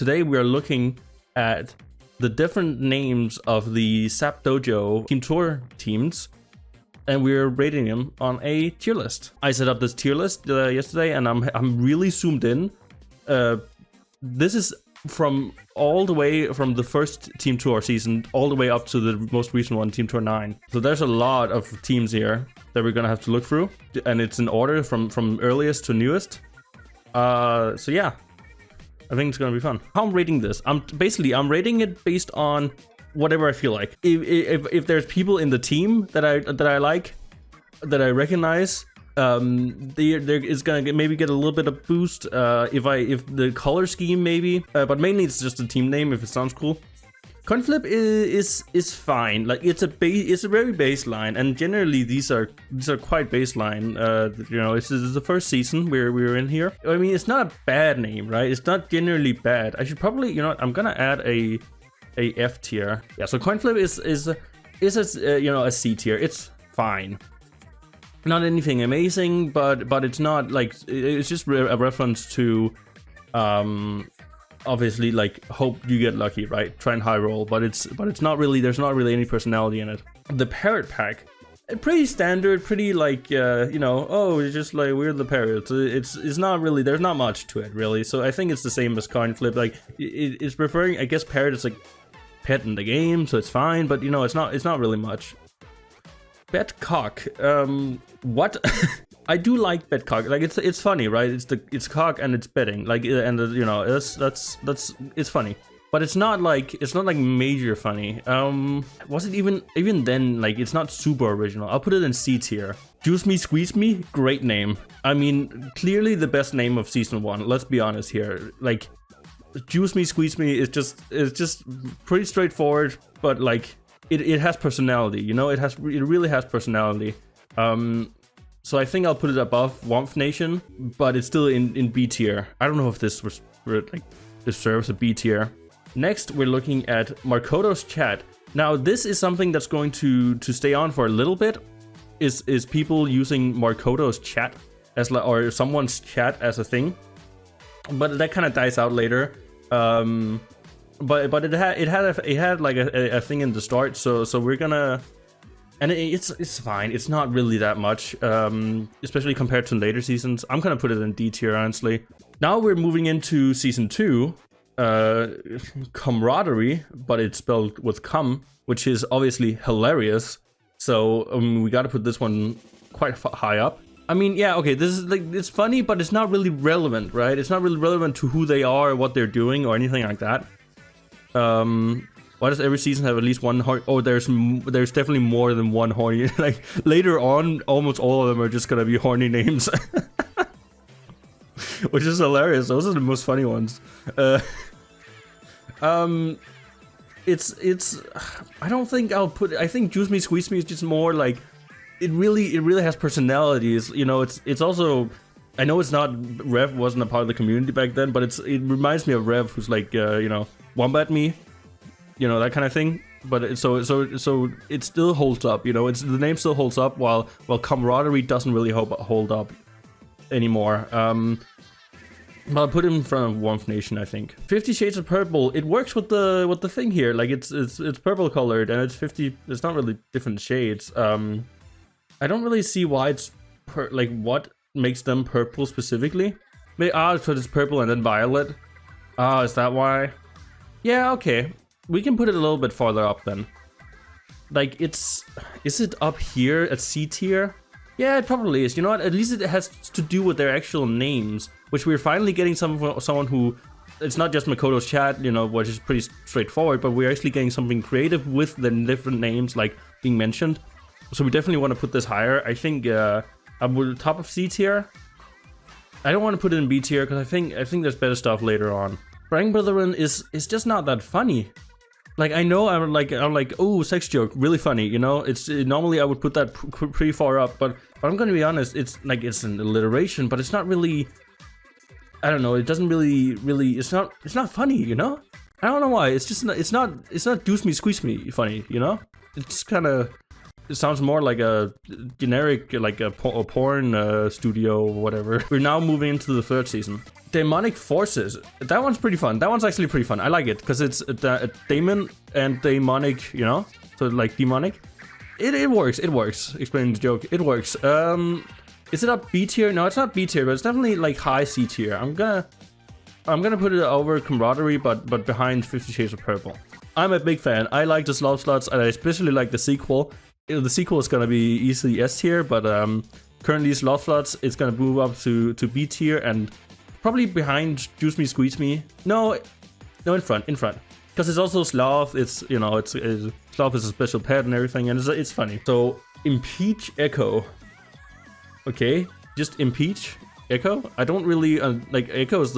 Today we are looking at the different names of the SAP Dojo Team Tour teams, and we're rating them on a tier list. I set up this tier list yesterday, and I'm really zoomed in. This is from all the way from the first Team Tour season all the way up to the most recent one, Team Tour 9. So there's a lot of teams here that we're gonna have to look through, and it's in order from earliest to newest. So yeah, I think it's gonna be fun. How I'm rating this? I'm rating it based on whatever I feel like. If there's people in the team that I like, that I recognize, there is gonna maybe get a little bit of boost. If the color scheme maybe, but mainly it's just a team name if it sounds cool. Coin flip is fine. Like it's a very baseline, and generally these are quite baseline. You know, this is the first season we're in here. I mean, it's not a bad name, right? It's not generally bad. I should probably, you know what, I'm gonna add a F tier. Yeah, so coin flip is a you know, a C tier. It's fine. Not anything amazing, but it's not like, it's just a reference to obviously like hope you get lucky, right? Try and high roll, but it's not really, there's not really any personality in it. The parrot pack, pretty standard, pretty like you know, oh, it's just like we're the parrots. It's not really, there's not much to it really. So I think it's the same as coin flip. Like it's referring, I guess parrot is like pet in the game, so it's fine, but you know, it's not really much. Bet cock. What? I do like bet cock. Like it's funny, right? It's cock and it's betting. Like, and you know, it's funny, but it's not like major funny. Was it even then? Like, it's not super original. I'll put it in C tier. Juice me, squeeze me. Great name. I mean, clearly the best name of season 1. Let's be honest here. Like, juice me, squeeze me is just pretty straightforward, but like it has personality. You know, it really has personality. So I think I'll put it above Warmth Nation, but it's still in B tier. I don't know if this deserves a B tier. Next, we're looking at Makoto's chat. Now, this is something that's going to stay on for a little bit. Is people using Makoto's chat as or someone's chat as a thing, but that kind of dies out later. But it had like a thing in the start, so we're gonna. And it's fine. It's not really that much, especially compared to later seasons. I'm gonna put it in D tier, honestly. Now we're moving into season 2, camaraderie, but it's spelled with cum, which is obviously hilarious. So we got to put this one quite high up. I mean, yeah, okay, this is like, it's funny, but it's not really relevant, right? It's not really relevant to who they are, what they're doing, or anything like that. Why does every season have at least one horny? Oh, there's definitely more than one horny. Like later on, almost all of them are just gonna be horny names, which is hilarious. Those are the most funny ones. It's. I don't think I'll put. I think Juice Me Squeeze Me is just more like, it really has personalities. You know, it's also. I know it's not, Rev wasn't a part of the community back then, but it reminds me of Rev, who's like you know, Wombat Me. You know, that kind of thing, but so it still holds up. You know, the name still holds up, while camaraderie doesn't really hold up anymore. But I'll put him in front of Warmth Nation, I think. 50 Shades of Purple. It works with the thing here. Like it's purple colored, and it's 50. It's not really different shades. I don't really see why it's like what makes them purple specifically. Maybe because it's purple and then violet. Is that why? Yeah, okay. We can put it a little bit farther up then. Like is it up here at C tier? Yeah, it probably is. You know what? At least it has to do with their actual names, which we're finally getting someone who, it's not just Makoto's chat, you know, which is pretty straightforward, but we're actually getting something creative with the different names like being mentioned. So we definitely want to put this higher. I think I'm at the top of C tier. I don't want to put it in B tier because I think there's better stuff later on. Brang Brethren is just not that funny. Like, I know I'm like, oh, sex joke, really funny, you know? Normally I would put that pretty far up, but I'm gonna be honest, it's an alliteration, but it's not really, I don't know, it doesn't really, it's not funny, you know? I don't know why, it's not juice me, squeeze me funny, you know? It's kind of, It sounds more like a generic, like a porn studio or whatever. We're now moving into the 3rd season. Demonic Forces. That one's pretty fun. That one's actually pretty fun. I like it because it's a demon and demonic, you know? So like demonic. It works. It works. Explaining the joke. It works. Is it up B tier? No, it's not B tier, but it's definitely like high C tier. I'm gonna put it over Camaraderie, but behind 50 Shades of Purple. I'm a big fan. I like the Slot Slots, and I especially like the sequel. The sequel is gonna be easily S tier, but currently Slot Slots is gonna move up to B tier and probably behind Juice Me Squeeze Me. No, in front, because it's also Sloth. It's, you know, it's Sloth is a special pet and everything, and it's funny. So Impeach Echo. Okay, just Impeach Echo. I don't really like Echo is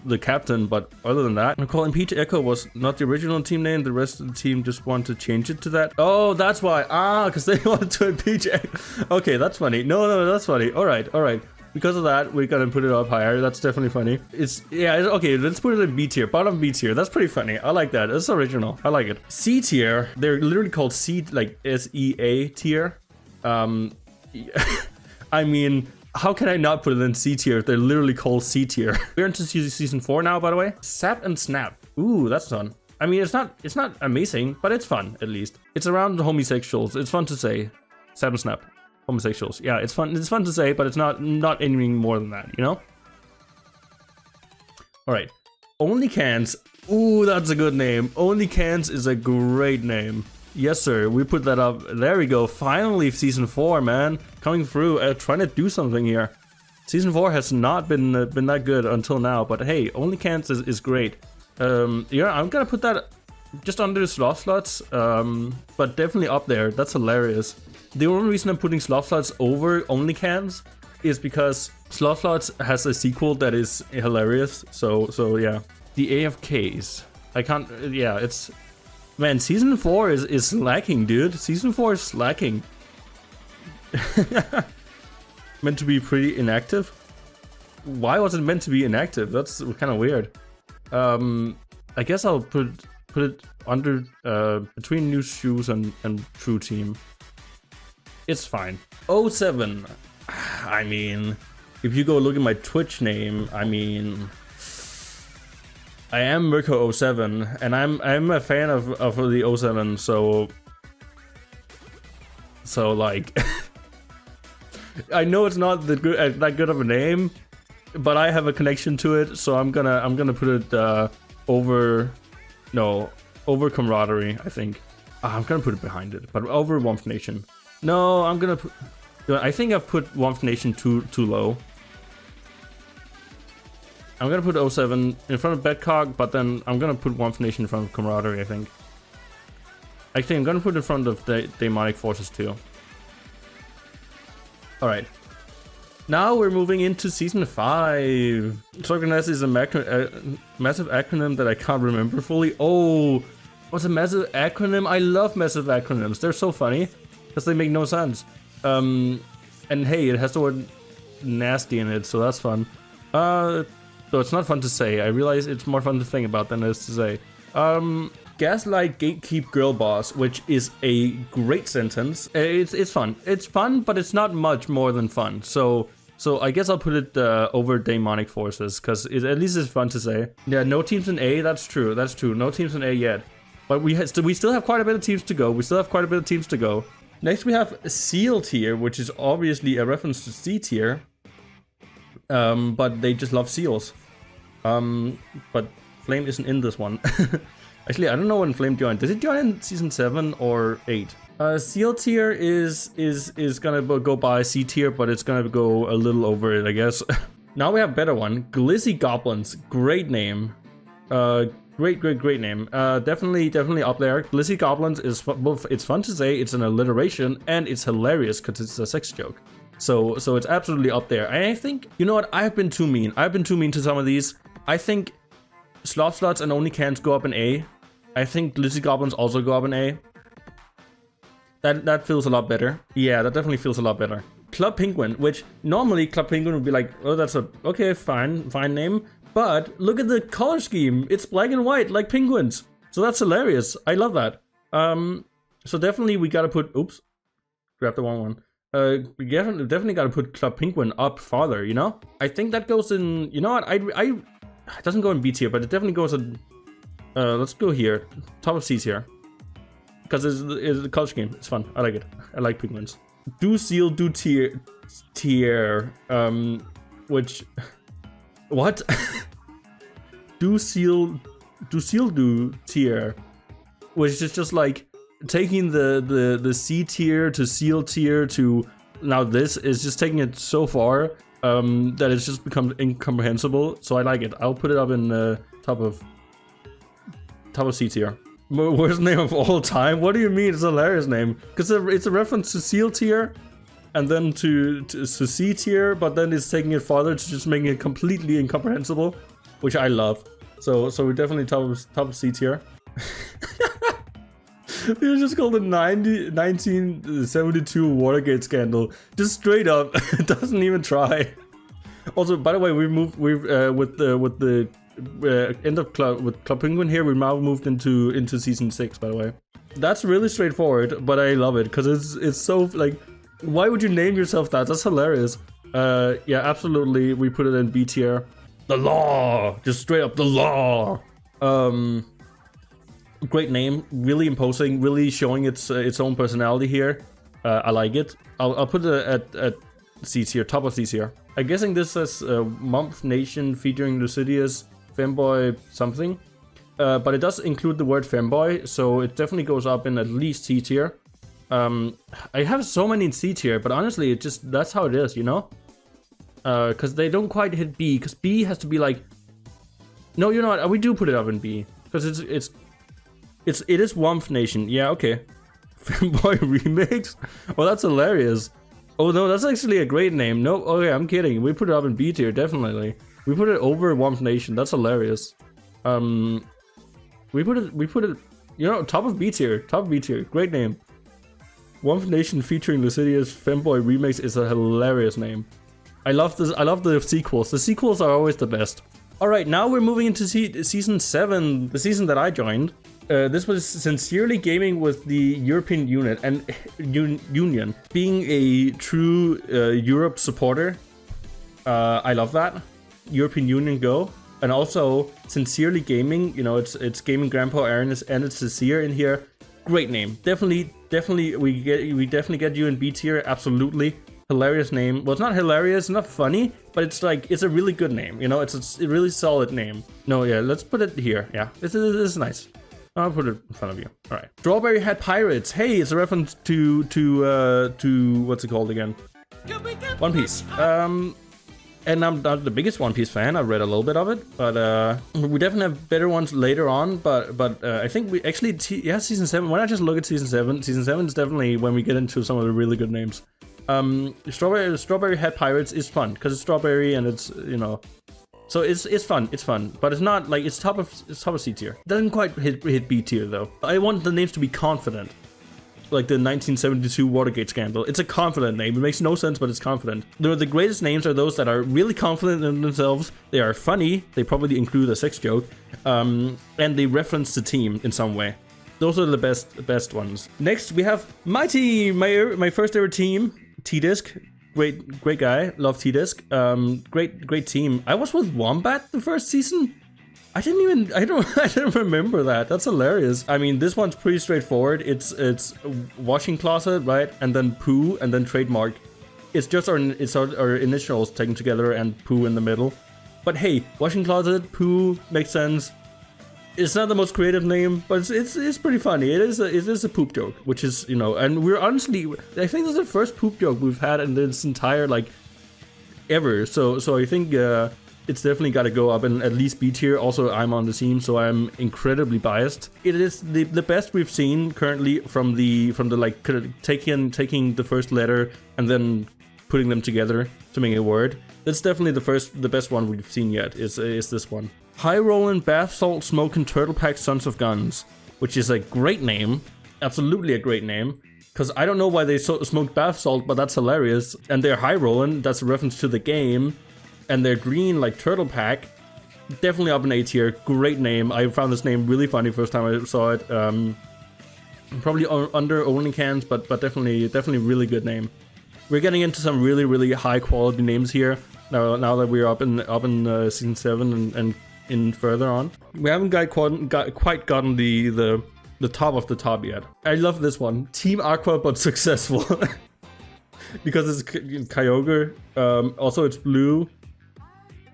the captain, but other than that, I call Impeach Echo was not the original team name. The rest of the team just wanted to change it to that. Oh, that's why. Because they wanted to impeach Echo. Okay, that's funny. No, that's funny. All right. Because of that, we're gonna put it up higher. That's definitely funny. Okay, let's put it in B tier, bottom B tier. That's pretty funny. I like that. That's original. I like it. C tier. They're literally called C, like SEA tier. I mean, how can I not put it in C tier if they're literally called C tier? We're into season 4 now, by the way. Sap and Snap. Ooh, that's fun. I mean, it's not amazing, but it's fun at least. It's around the homosexuals. It's fun to say. Sap and Snap. Homosexuals. Yeah, it's fun. It's fun to say, but it's not anything more than that, you know? All right. Only Cans. Ooh, that's a good name. Only Cans is a great name. Yes, sir. We put that up. There we go. Finally, season 4, man, coming through. Trying to do something here. Season 4 has not been that good until now, but hey, Only Cans is great. Yeah, I'm gonna put that just under the Sloth Slots, but definitely up there. That's hilarious. The only reason I'm putting Sloth Slots over Only Cans is because Sloth Slots has a sequel that is hilarious. So yeah. The AFKs. I can't. Yeah, it's. Man, season 4 is slacking, dude. Season 4 is slacking. Meant to be pretty inactive. Why was it meant to be inactive? That's kind of weird. I guess I'll put it under between New Shoes and True Team. It's fine. 07. I mean, if you go look at my Twitch name, I mean, I am Mirko07, and I'm a fan of the 07, so like, I know it's not that good of a name, but I have a connection to it, so I'm gonna put it over Camaraderie, I think. I'm gonna put it behind it, but over Warmth Nation. No, I'm gonna put. I think I've put Warmth Nation too low. I'm gonna put 07 in front of Bedcock, but then I'm gonna put Warmth Nation in front of Camaraderie, I think. Actually, I'm gonna put it in front of the Demonic Forces too. Alright. Now we're moving into season 5. Sorganess is a massive acronym that I can't remember fully. Oh, what's a massive acronym? I love massive acronyms. They're so funny because they make no sense. And hey, it has the word nasty in it, so that's fun. So it's not fun to say. I realize it's more fun to think about than it is to say. Gaslight Gatekeep Girl Boss, which is a great sentence. It's fun. It's fun, but it's not much more than fun. So I guess I'll put it over Demonic Forces, because at least it's fun to say. Yeah, no teams in A. That's true. That's true. No teams in A yet. But we still have quite a bit of teams to go. Next we have Seal Tier, which is obviously a reference to C Tier. But they just love seals. But Flame isn't in this one. Actually, I don't know when Flame joined. Did it join in season 7 or 8? Seal Tier is gonna go by C Tier, but it's gonna go a little over it, I guess. Now we have a better one. Glizzy Goblins. Great name. Great name. Definitely up there. Glizzy Goblins is both. It's fun to say. It's an alliteration, and it's hilarious because it's a sex joke. So it's absolutely up there. And I think, you know what? I've been too mean. I've been too mean to some of these. I think Sloth Slots and Only Cans go up in A. I think Glizzy Goblins also go up in A. That feels a lot better. Yeah, that definitely feels a lot better. Club Penguin, which normally Club Penguin would be like, oh, that's a okay, fine name. But look at the color scheme. It's black and white like penguins. So that's hilarious. I love that. So definitely we gotta put, oops. grab the wrong one. We definitely got to put Club Penguin up farther, you know? I think that goes in, you know what, it doesn't go in B tier, but it definitely goes in, let's go here, top of C tier. Because it's a culture game, it's fun, I like it. I like penguins. Do seal, do tier, which, what? do seal, do tier, which is just like, taking the C tier to seal tier to now this is just taking it so far that it's just become incomprehensible. So I like it. I'll put it up in top of C tier. Worst name of all time? What do you mean? It's a hilarious name because it's a reference to seal tier and then to C tier, but then it's taking it farther to just making it completely incomprehensible, which I love. So we're definitely top of C tier. It was just called the 1972 Watergate scandal. Just straight up, it doesn't even try. Also, by the way, we've with the end of Club Penguin here, we now moved into season 6. By the way, that's really straightforward, but I love it because it's so like, why would you name yourself that? That's hilarious. Yeah, absolutely. We put it in B tier. The law, just straight up the law. Great name, really imposing, really showing its own personality here. I like it. I'll put it at C tier, top of C tier. I'm guessing this says Month Nation featuring Lucidius, Femboy something. But it does include the word femboy, so it definitely goes up in at least C tier. I have so many in C tier, but honestly, it just, that's how it is, you know? Because they don't quite hit B, because B has to be like... No, you know what, we do put it up in B, because it is Womf Nation. Yeah, okay. Fanboy Remix? Well, that's hilarious. Oh no, that's actually a great name. No, okay, I'm kidding. We put it up in B tier, definitely. We put it over Womf Nation. That's hilarious. We put it, you know, top of B tier. Top of B tier. Great name. Womf Nation featuring Lucidius Femboy Remix is a hilarious name. I love this. I love the sequels. The sequels are always the best. Alright, now we're moving into season 7, the season that I joined. This was Sincerely Gaming with the European Union and Union. Being a true Europe supporter, I love that. European Union go. And also Sincerely Gaming, you know, it's Gaming Grandpa Aaron and it's Sincere in here. Great name. Definitely we definitely get you in B tier, absolutely. Hilarious name. Well, it's not hilarious, not funny, but it's like, it's a really good name, you know, it's a really solid name. No, yeah, let's put it here. Yeah, this is nice. I'll put it in front of you. All right. Strawberry Hat Pirates. Hey, it's a reference to what's it called again? One Piece. And I'm not the biggest One Piece fan. I've read a little bit of it, but we definitely have better ones later on. But I think we actually season 7. Why not just look at season 7? Season 7 is definitely when we get into some of the really good names. Strawberry Hat Pirates is fun because it's strawberry and it's, you know. So it's fun, but it's not like it's top of C tier. It doesn't quite hit B tier though. I want the names to be confident, like the 1972 Watergate scandal. It's a confident name. It makes no sense, but it's confident. The greatest names are those that are really confident in themselves. They are funny. They probably include a sex joke, and they reference the team in some way. Those are the best ones. Next we have my team, my first ever team, T-Disc. Great guy. Love T-Disc. Great team. I was with Wombat the first season. I don't remember that. That's hilarious. I mean, this one's pretty straightforward. It's washing closet, right? And then poo, and then trademark. It's just our initials taken together and poo in the middle. But hey, washing closet, poo makes sense. It's not the most creative name, but it's pretty funny. It is a poop joke, which is, you know, and we're honestly, I think this is the first poop joke we've had in this entire, like, ever. So I think it's definitely got to go up in at least B tier. Also, I'm on the team, so I'm incredibly biased. It is the best we've seen currently from the like taking the first letter and then putting them together to make a word. That's definitely the best one we've seen yet. Is this one. High Rollin' Bath Salt Smokin' Turtle Pack Sons of Guns, which is a great name, absolutely a great name. Because I don't know why they smoked bath salt, but that's hilarious. And they're high rolling, that's a reference to the game. And they're green like Turtle Pack, definitely up in A tier. Great name. I found this name really funny first time I saw it. Probably under only cans, but definitely really good name. We're getting into some really high quality names here now that we're up in season 7 and in further on. We haven't quite gotten the top of the top yet. I love this one, Team Aqua but successful, because it's Kyogre. Also it's blue.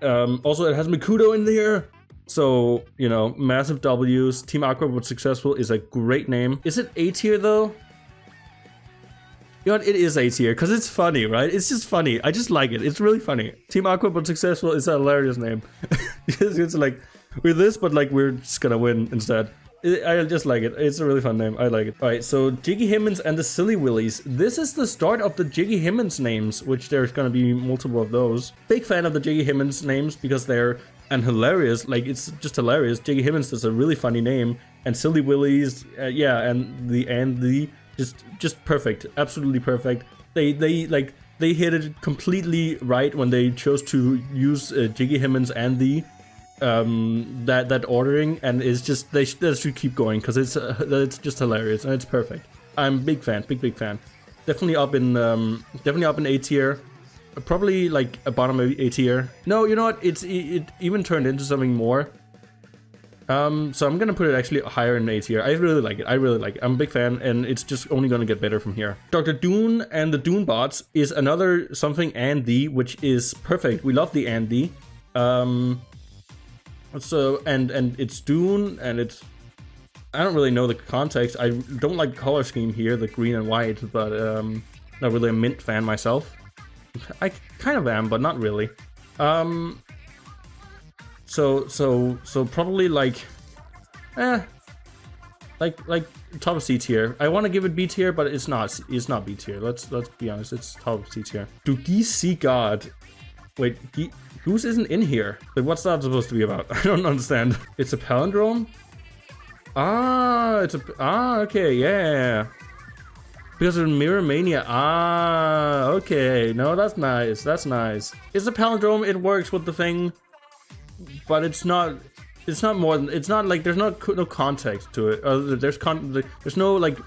Also it has Mikudo in there. So, you know, massive W's. Team Aqua but successful is a great name. Is it A tier though? You know what, it is A tier, because it's funny, right? It's just funny. I just like it. It's really funny. Team Aqua but successful is a hilarious name. It's like, we're this, but like we're just gonna win instead. I just like it. It's a really fun name. I like it. Alright, so Jiggy Himmons and the Silly Willies. This is the start of the Jiggy Himmons names, which there's gonna be multiple of those. Big fan of the Jiggy Himmons names because they're hilarious. Like, it's just hilarious. Jiggy Himmons is a really funny name. And Silly Willies, yeah, and the just perfect. Absolutely perfect. They hit it completely right when they chose to use Jiggy Himmons and the that ordering, and it's just they should keep going because it's just hilarious and it's perfect. I'm big fan. Definitely up in A tier. Probably like a bottom of A tier. No, you know what? It even turned into something more. So I'm gonna put it actually higher in A tier. I really like it. I'm a big fan, and it's just only gonna get better from here. Dr. Dune and the Dune bots is another something and the, which is perfect. We love the and the. So and it's Dune, and it's, I don't really know the context. I don't like the color scheme here, the green and white, but not really a mint fan myself. I kind of am, but not really. So probably like top of C tier. I want to give it B tier, but it's not B tier. Let's be honest, it's top of C tier. Do geese see God? Wait, Goose isn't in here. Like, what's that supposed to be about? I don't understand. It's a palindrome? Okay, yeah. Because of Mirror Mania. Okay. No, that's nice. It's a palindrome. It works with the thing, but it's not more than, it's not like, there's no context to it. There's no, like,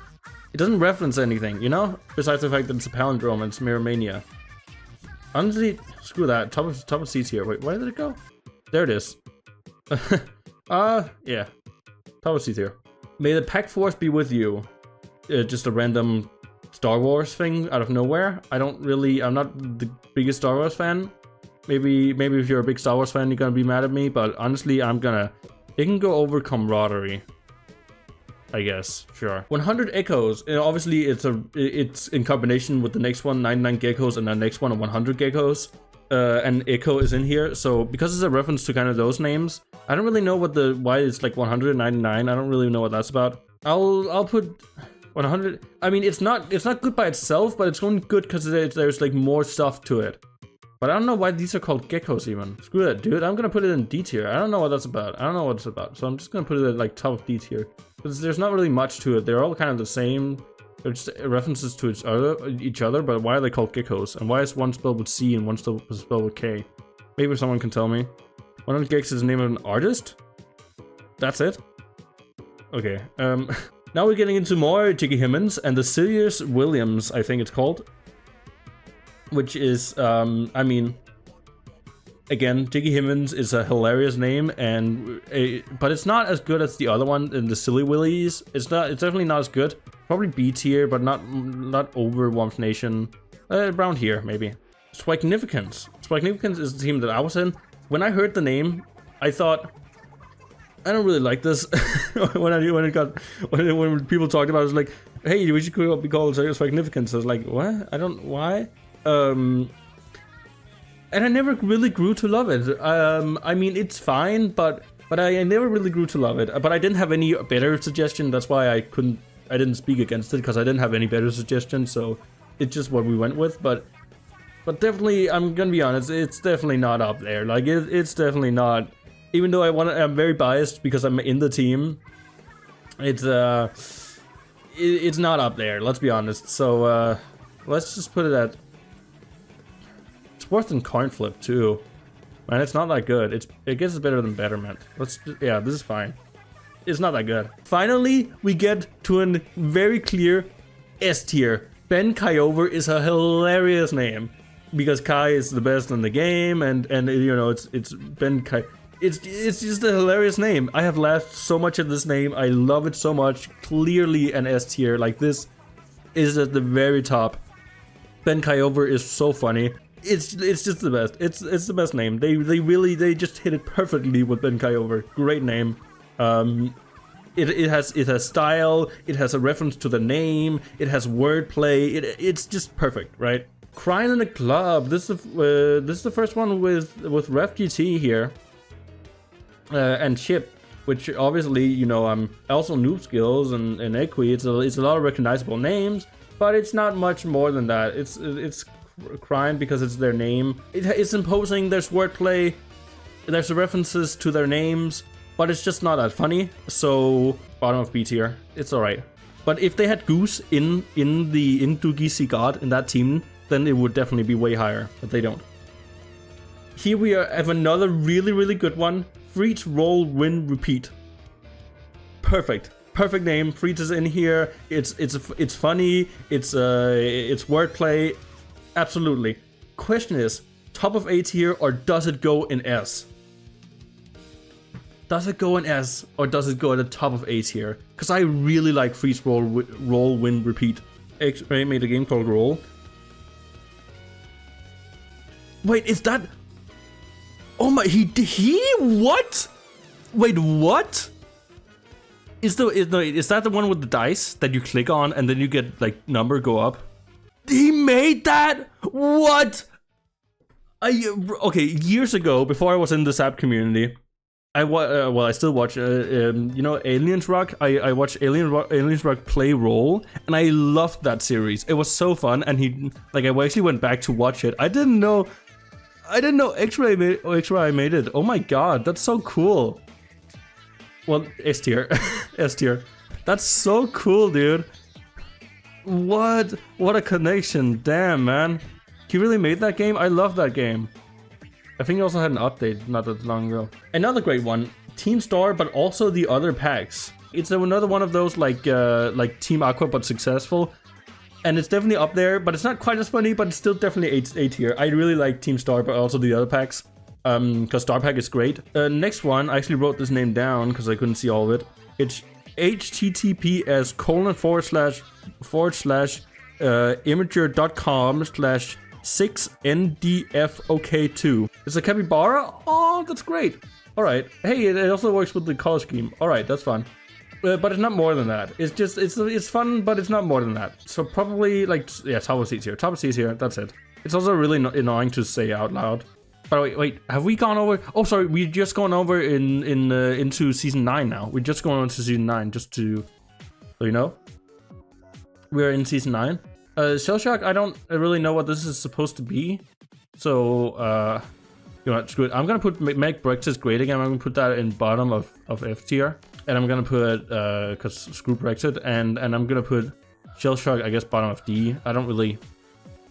it doesn't reference anything, you know? Besides the fact that it's a palindrome and it's Mirror Mania. Honestly, screw that. Top of C tier. Wait, where did it go? There it is. Yeah. Top of C tier. May the Pack Force be with you. Just a random Star Wars thing out of nowhere. I'm not the biggest Star Wars fan. Maybe if you're a big Star Wars fan, you're gonna be mad at me, but honestly, it can go over camaraderie, I guess. Sure. 100 Echoes. Obviously, it's in combination with the next one, 99 Geckos, and the next one, 100 Geckos. And Echo is in here, so because it's a reference to kind of those names, I don't really know why it's like 199. I don't really know what that's about. I'll put 100. I mean, it's not good by itself, but it's only good because there's like more stuff to it. But I don't know why these are called geckos even. Screw that, dude. I'm gonna put it in D tier. I don't know what that's about. So I'm just gonna put it at like top of D tier. Because there's not really much to it. They're all kind of the same. They're just references to each other, but why are they called geckos? And why is one spelled with C and one spelled with K? Maybe someone can tell me. 100 Gex is the name of an artist? That's it? Okay. Now we're getting into more Jiggy Himmons and the Sirius Williams, I think it's called. Which is, I mean, again, Jiggy Himmons is a hilarious name, but it's not as good as the other one in the Silly Willies. It's definitely not as good. Probably B tier, but not over Womp Nation. Around here, maybe. Swagnificance. Swagnificance is the team that I was in. When I heard the name, I thought, I don't really like this. when people talked about it, it was like, hey, we should be called Swagnificance. I was like, what? Why? And I never really grew to love it. I mean, it's fine, but I never really grew to love it. But I didn't have any better suggestion. That's why I didn't speak against it, because I didn't have any better suggestion. So it's just what we went with. But definitely, I'm gonna be honest, it's definitely not up there. Like it's definitely not. Even though I'm very biased because I'm in the team. It's not up there. Let's be honest. So let's just put it at. It's worse than Coin Flip too, man. It's not that good. It gets better than Betterment. Yeah, this is fine. It's not that good. Finally, we get to a very clear S tier. Ben Kyover is a hilarious name because Kai is the best in the game, and you know it's Ben Kai. It's just a hilarious name. I have laughed so much at this name. I love it so much. Clearly an S tier. Like, this is at the very top. Ben Kyover is so funny. It's just the best. It's the best name. They just hit it perfectly with Ben Kyover. Great name. It has style. It has a reference to the name. It has wordplay. It's just perfect, right? Crying in the Club. This is the first one with Ref GT here. And Chip, which obviously, you know, also Noob Skills and Equi. It's a lot of recognizable names, but it's not much more than that. It's Crying because it's their name. It's imposing. There's wordplay. There's references to their names, but it's just not that funny. So bottom of B tier. It's alright. But if they had Goose in Doogie See God in that team, then it would definitely be way higher. But they don't. Here we have another really good one. Freeze, Roll, Win, Repeat. Perfect name. Freeze is in here. It's funny. It's wordplay. Absolutely. Question is, top of A tier or does it go in S? Does it go in S or does it go at the top of A tier? Because I really like Freeze, Roll, Win, Repeat. X-Ray made a game called Roll. Wait, is that? Oh my, he what? Wait, what? Is that the one with the dice that you click on and then you get like number go up? He made that? What? Okay, years ago, before I was in this app community, I still watch you know, Aliens Rock. I watched Aliens Rock play Roll, and I loved that series. It was so fun, and I actually went back to watch it. I didn't know X-Ray made it. Oh my god, that's so cool. Well, S tier. S tier. That's so cool, dude. What a connection. Damn, man. He really made that game? I love that game. I think he also had an update not that long ago. Another great one. Team Star, but also the other packs. It's another one of those like Team Aqua, but successful. And it's definitely up there, but it's not quite as funny, but it's still definitely A tier. I really like Team Star, but also the other packs. Because Star Pack is great. Next one, I actually wrote this name down because I couldn't see all of it. It's https://imgur.com/6ndfok2. It's a capybara? Oh, that's great. Alright. Hey, it also works with the color scheme. Alright, that's fun. But it's not more than that. It's just, it's fun, but it's not more than that. So probably, like, yeah, top of C tier. Top of C tier, that's it. It's also really annoying to say out loud. But wait, have we gone over? Oh, sorry, we've just gone over into season 9 now. We're just going on to season 9, just to, so you know. We're in season 9. Shell Shock, I don't really know what this is supposed to be. So, you know, screw it. I'm gonna make Brexit great again. I'm gonna put that in bottom of F tier. And I'm gonna put, cause screw Brexit, and I'm gonna put Shell Shock, I guess, bottom of D. I don't really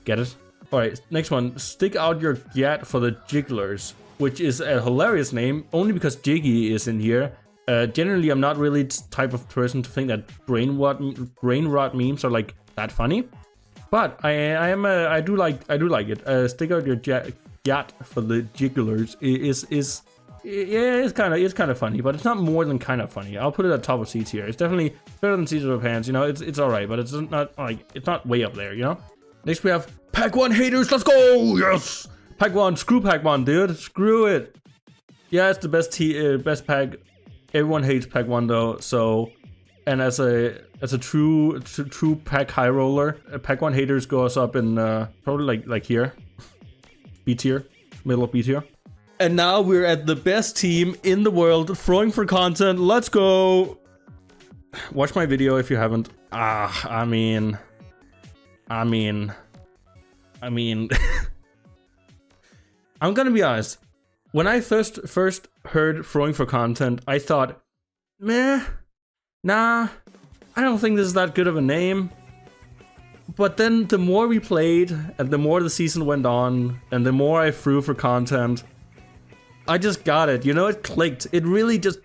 get it. Alright, next one. Stick out your gat for the Jigglers, which is a hilarious name, only because Jiggy is in here. Generally, I'm not really the type of person to think that brain rot memes are like that funny, but I do like it. Stick out your gat for the Jigglers it's kind of funny, but it's not more than kind of funny. I'll put it at top of C tier. It's definitely better than Season of Hands. You know, it's alright, but it's not like it's not way up there. You know. Next we have Pack 1 haters. Let's go. Yes. Pack 1. Screw Pack 1, dude. Screw it. Yeah, it's the best pack. Everyone hates Pack 1 though. So, and as a true pack high roller, Pack 1 haters goes up in probably like here, B tier, middle of B tier. And now we're at the best team in the world, throwing for content. Let's go. Watch my video if you haven't. I mean. I'm gonna be honest. When I first heard throwing for content, I thought, nah, I don't think this is that good of a name. But then the more we played, and the more the season went on, and the more I threw for content, I just got it. You know, it clicked. It really just...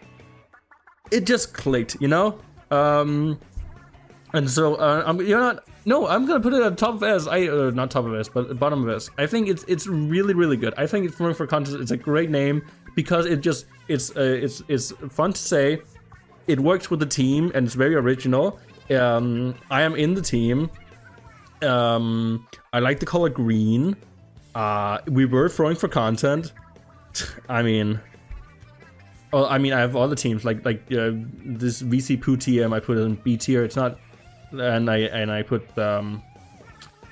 it just clicked, you know. And so I'm gonna put it at top of S. Not top of S, but bottom of S. I think it's really really good. I think it's for contest. It's a great name because it's fun to say. It works with the team and it's very original. I am in the team. I like the color green. We were throwing for content. I mean, I have other teams like this VC Poo TM. I put it in B tier. It's not, and I put I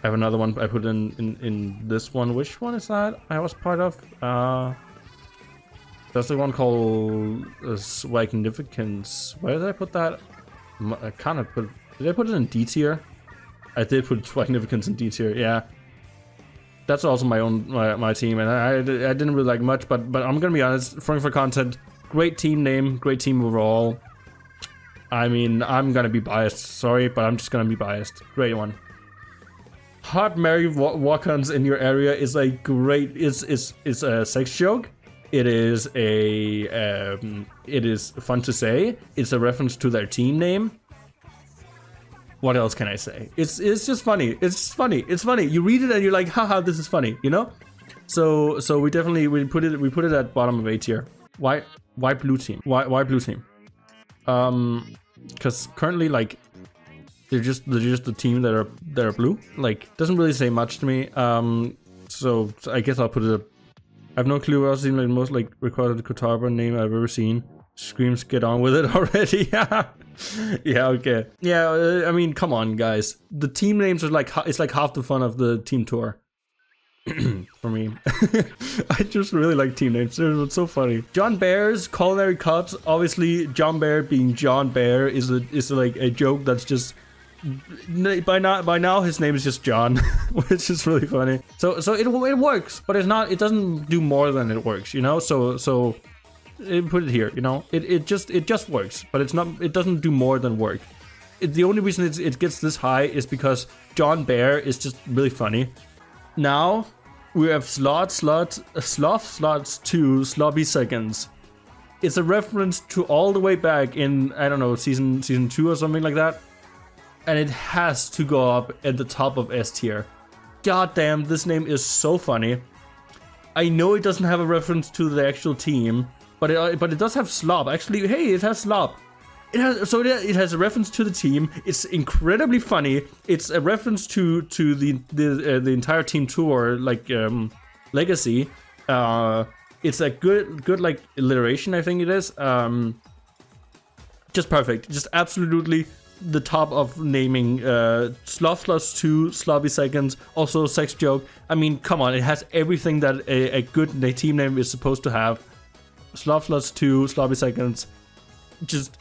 have another one. I put in this one. Which one is that? I was part of. That's the one called Significance. Where did I put that? I kind of put. Did I put it in D tier? I did put Significance in D tier. Yeah. That's also my team, and I didn't really like much, but I'm gonna be honest. Throwing for content. Great team name, great team overall. I mean, I'm gonna be biased. Sorry, but I'm just gonna be biased. Great one. Hot Mary walk-ons in your area is a great. It's a sex joke. It is it is fun to say. It's a reference to their team name. What else can I say? It's just funny. It's funny. It's funny. You read it and you're like, haha, this is funny. You know. So we put it at bottom of A tier. Why blue team? Why blue team? Because currently like they're just the team that are blue. Like doesn't really say much to me. So I guess I'll put it. I have no clue what else seems like the most like recorded Kotarba name I've ever seen. Screams, get on with it already. Yeah, okay. Yeah, I mean, come on, guys. The team names are like it's like half the fun of the team tour. For me. I just really like team names. It's so funny. John Bear's culinary cuts. Obviously, John Bear being John Bear is like a joke that's just by now his name is just John, which is really funny. So it works, but it's not. It doesn't do more than it works, you know. So put it here, you know. It just works, but it's not. It doesn't do more than work. The only reason it gets this high is because John Bear is just really funny. Now we have sloth slots to sloppy seconds. It's a reference to all the way back in, I don't know, season 2 or something like that. And it has to go up at the top of S tier. God damn, this name is so funny. I know it doesn't have a reference to the actual team, but it does have slop. Actually, hey, it has slop. It has a reference to the team. It's incredibly funny. It's a reference to the entire team tour, like legacy. It's a good like alliteration, I think it is. Just perfect. Just absolutely the top of naming Sloth Slots 2, Sloppy Seconds, also sex joke. I mean, come on, it has everything that a good team name is supposed to have. Sloth Slots 2, Sloppy Seconds, just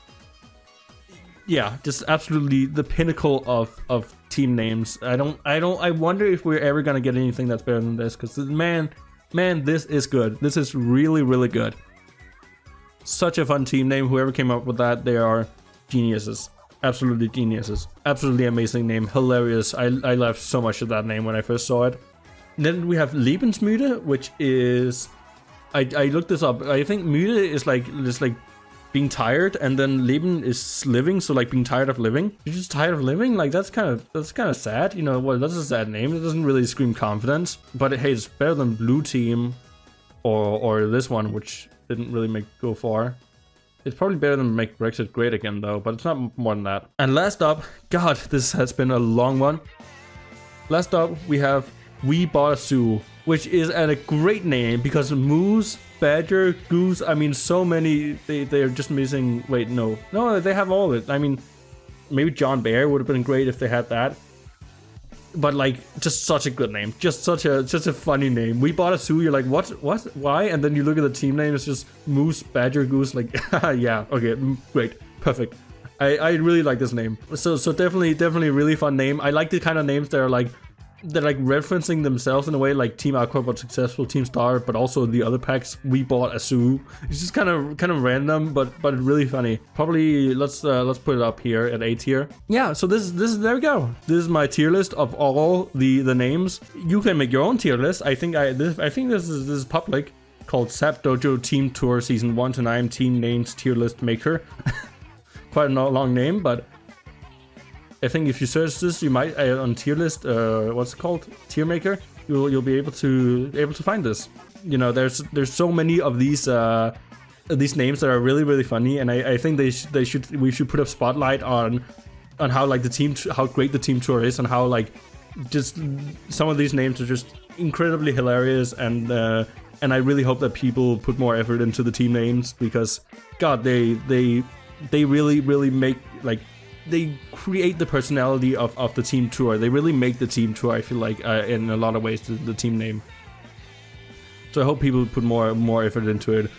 absolutely the pinnacle of team names. I wonder if we're ever gonna get anything that's better than this, because man, this is good. This is really, really good. Such a fun team name. Whoever came up with that, they are geniuses. Absolutely geniuses. Absolutely amazing name. Hilarious. I laughed so much at that name when I first saw it. And then we have Lebensmüde, which is... I looked this up. I think Müde is like being tired, and then Leben is living, so like being tired of living. You're just tired of living? Like that's kind of sad. You know, well, that's a sad name. It doesn't really scream confidence. But hey, it's better than Blue Team or this one, which didn't really go far. It's probably better than Make Brexit Great Again, though, but it's not more than that. And last up, God, this has been a long one. Last up, we have We Bought a Zoo, which is a great name because moose, badger, goose, I mean, so many, they're just missing, wait, no, they have all of it. I mean, maybe John Bear would have been great if they had that. But like, just such a good name, just a funny name. We Bought a Zoo. You're like, what, why? And then you look at the team name. It's just moose, badger, goose. Like, yeah, okay, great, perfect. I really like this name. So definitely really fun name. I like the kind of names that are like, they're like referencing themselves in a way, like Team Aqua but successful, Team Star, but also the other packs. We Bought a Zoo. It's just kind of random, but really funny. Probably let's put it up here at A tier. Yeah, so this is there we go. This is my tier list of all the names. You can make your own tier list. I think this is public. called Sap Dojo Team Tour Season 1 to 9 Team Names Tier List Maker. Quite a long name, but I think if you search this, you might on tier list. What's it called? Tier Maker. You'll be able to find this. You know, there's so many of these names that are really funny, and I think we should put a spotlight on how like how great the team tour is, and how like just some of these names are just incredibly hilarious, and I really hope that people put more effort into the team names, because God, they really make, like, they create the personality of the team tour. They really make the team tour, I feel like, in a lot of ways, the team name. So I hope people put more effort into it.